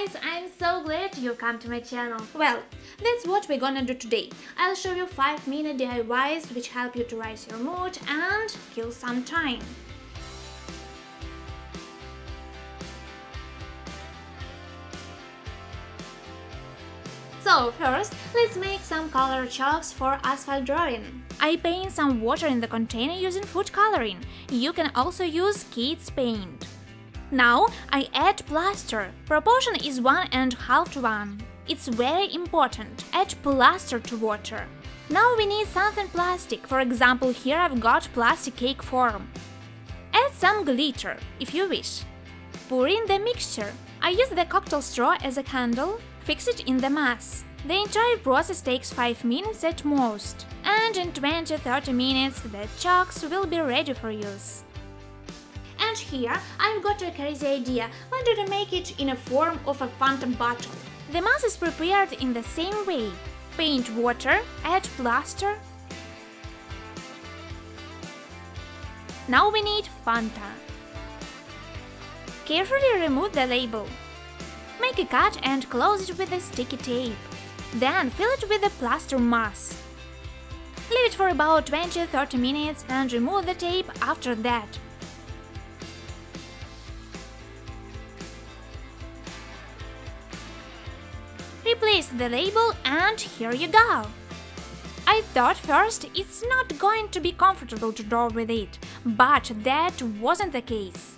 guys, I'm so glad you've come to my channel. Well, that's what we're gonna do today. I'll show you 5-minute DIYs which help you to raise your mood and kill some time. So first, let's make some color chalks for asphalt drawing. I paint some water in the container using food coloring. You can also use kids paint. Now I add plaster. Proportion is 1.5 to 1. It's very important. Add plaster to water. Now we need something plastic. For example, here I've got plastic cake form. Add some glitter, if you wish. Pour in the mixture. I use the cocktail straw as a candle. Fix it in the mass. The entire process takes 5 minutes at most. And in 20-30 minutes the chalks will be ready for use. And here I've got a crazy idea. Why don't I make it in a form of a Fanta bottle? The mass is prepared in the same way. Paint water, add plaster. Now we need Fanta. Carefully remove the label. Make a cut and close it with a sticky tape. Then fill it with the plaster mass. Leave it for about 20-30 minutes and remove the tape after that. Replace the label and here you go! I thought first it's not going to be comfortable to draw with it, but that wasn't the case.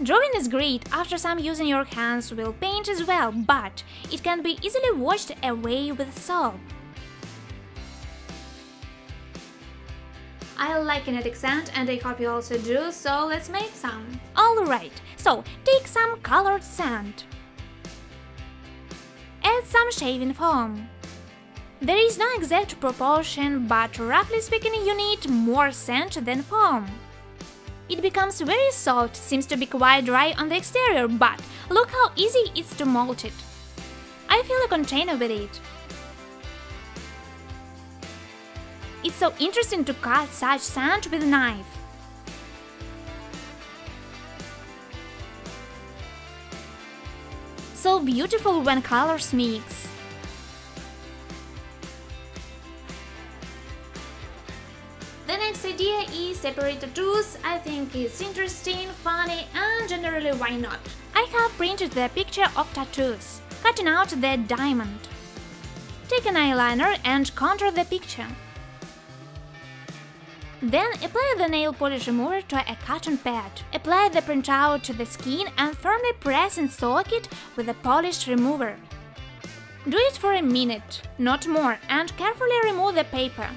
Drawing is great, after some using your hands will paint as well, but it can be easily washed away with soap. I like kinetic sand and I hope you also do, so let's make some. Alright, so take some colored sand. Add some shaving foam. There is no exact proportion, but roughly speaking you need more sand than foam. It becomes very soft, seems to be quite dry on the exterior, but look how easy it's to mold it. I fill a container with it. It's so interesting to cut such sand with a knife. So beautiful when colors mix. The next idea is separate tattoos. I think it's interesting, funny and generally why not. I have printed the picture of tattoos, cutting out the diamond. Take an eyeliner and contour the picture. Then apply the nail polish remover to a cotton pad. Apply the printout to the skin and firmly press and soak it with the polish remover. Do it for a minute, not more, and carefully remove the paper.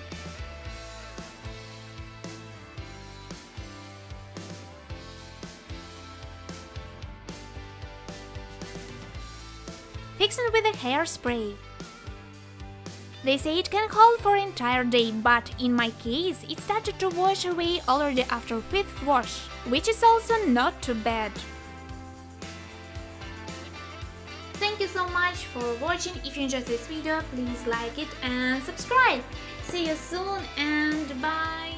Fix it with a hairspray. They say it can hold for an entire day, but in my case it started to wash away already after 5th wash, which is also not too bad. Thank you so much for watching. If you enjoyed this video, please like it and subscribe. See you soon and bye!